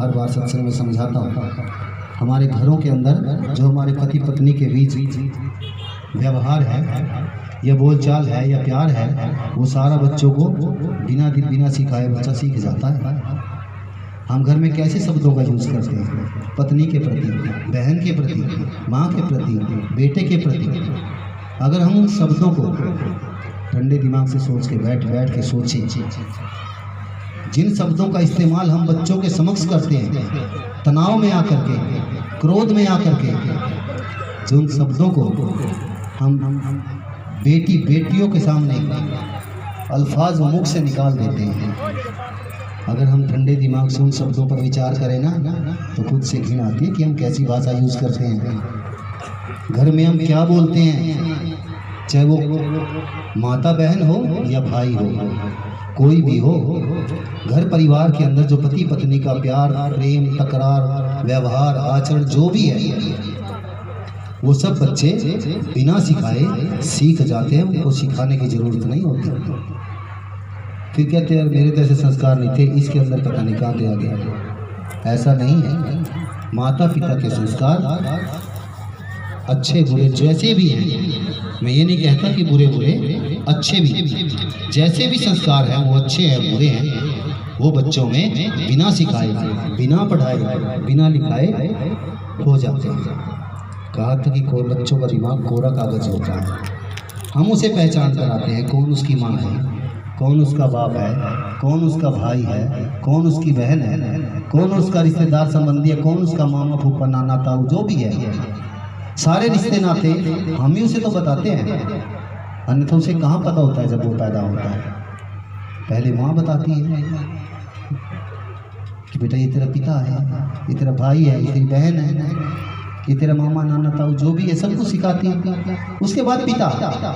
हर बार सत्संग में समझाता हूँ, हमारे घरों के अंदर जो हमारे पति पत्नी के बीच व्यवहार है या बोलचाल है या प्यार है, वो सारा बच्चों को बिना सिखाए बच्चा सीख जाता है। हम घर में कैसे शब्दों का यूज़ करते हैं, पत्नी के प्रति, बहन के प्रति, माँ के प्रति, बेटे के प्रति, अगर हम उन शब्दों को ठंडे दिमाग से सोच के बैठ के सोचें, जिन शब्दों का इस्तेमाल हम बच्चों के समक्ष करते हैं, तनाव में आकर के, क्रोध में आकर के, जिन शब्दों को हम बेटियों के सामने अल्फाज मुख से निकाल देते हैं, अगर हम ठंडे दिमाग से उन शब्दों पर विचार करें ना, तो खुद से घृणा आती है कि हम कैसी भाषा यूज़ करते हैं। घर में हम क्या बोलते हैं, चाहे वो माता बहन हो या भाई हो, कोई भी हो, घर परिवार के अंदर जो पति पत्नी का प्यार, प्रेम, तकरार, व्यवहार, आचरण जो भी है, वो सब बच्चे बिना सिखाए सीख जाते हैं। उनको सिखाने की ज़रूरत नहीं होती। फिर कहते हैं मेरे जैसे संस्कार नहीं थे, इसके अंदर पता नहीं कहाँ से आ गया। ऐसा नहीं है। माता पिता के संस्कार अच्छे बुरे जैसे भी हैं, मैं ये नहीं कहता कि बुरे अच्छे भी, जैसे भी संस्कार हैं वो अच्छे हैं बुरे हैं, वो बच्चों में बिना सिखाए, बिना पढ़ाए, बिना लिखाए हो जाते हैं। कहा था कि कोई बच्चों का दिमाग कोरा कागज होता है, हम उसे पहचान कराते हैं कौन उसकी माँ है, कौन उसका बाप है, कौन उसका भाई है, कौन उसकी बहन है, कौन उसका रिश्तेदार संबंधी है, कौन उसका मामा फूफा नाना ताऊ जो भी है, सारे रिश्ते नाते हम ही उसे तो बताते हैं, अन्यथा उसे कहाँ पता होता है जब वो पैदा होता है। पहले माँ बताती है कि बेटा ये तेरा पिता है, ये तेरा भाई है, ये तेरी बहन है, ये तेरा मामा नाना ताऊ जो भी है, सबको सिखाती है। उसके बाद पिता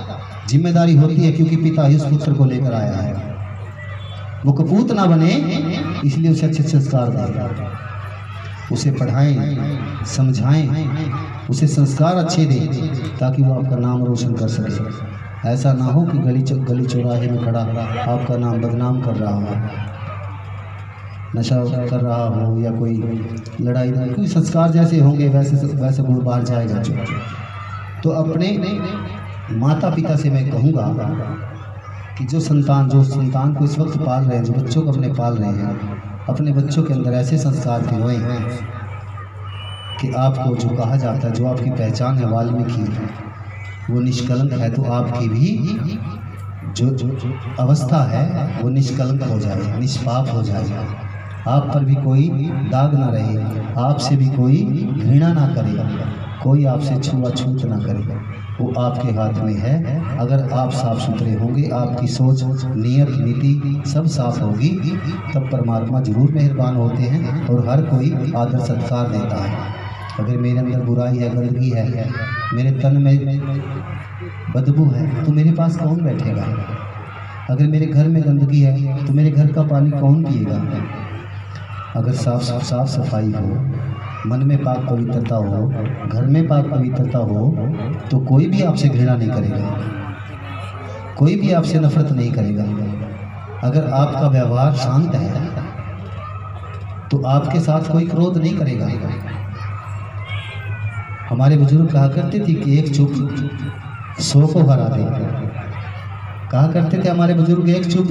जिम्मेदारी होती है, क्योंकि पिता ही उस पुत्र को लेकर आया है। वो कपूत ना बने इसलिए उसे अच्छे संस्कार दें, उसे पढ़ाएं, समझाएं, उसे संस्कार अच्छे दें, ताकि वो आपका नाम रोशन कर सके। ऐसा ना हो कि गली चौराहे में खड़ा आपका नाम बदनाम कर रहा हो, नशा कर रहा हो, या कोई लड़ाई, कोई संस्कार जैसे होंगे वैसे गुण बाहर जाएगा। तो अपने माता पिता से मैं कहूँगा कि जो संतान को इस वक्त पाल रहे हैं, जो बच्चों को अपने पाल रहे हैं, अपने बच्चों के अंदर ऐसे संस्कार भिगोए कि आपको जो कहा जाता है, जो आपकी पहचान है वाल्मीकि, वो निष्कलंक है, तो आपकी भी जो अवस्था है वो निष्कलंक हो जाए, निष्पाप हो जाए। आप पर भी कोई दाग ना रहे, आपसे भी कोई घृणा ना करे, कोई आपसे छुआछूत ना करे, वो आपके हाथ में है। अगर आप साफ सुथरे होंगे, आपकी सोच, नियत, नीति सब साफ होगी, तब परमात्मा जरूर मेहरबान होते हैं और हर कोई आदर सत्कार देता है। अगर मेरे अंदर बुराई है, गंदगी है, मेरे तन में बदबू है, तो मेरे पास कौन बैठेगा? अगर मेरे घर में गंदगी है तो मेरे घर का पानी कौन पिएगा? अगर साफ सफाई हो, मन में पाक पवित्रता हो, घर में पाक पवित्रता हो, तो कोई भी आपसे घृणा नहीं करेगा, कोई भी आपसे नफरत नहीं करेगा। अगर आपका व्यवहार शांत है तो आपके साथ कोई क्रोध नहीं करेगा। हमारे बुजुर्ग कहा करते थे कि एक चुप 100 को हरा दे। कहा करते थे हमारे बुजुर्ग, एक चुप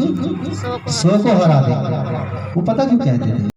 100 को हरा दे। वो पता क्यों कहते थे?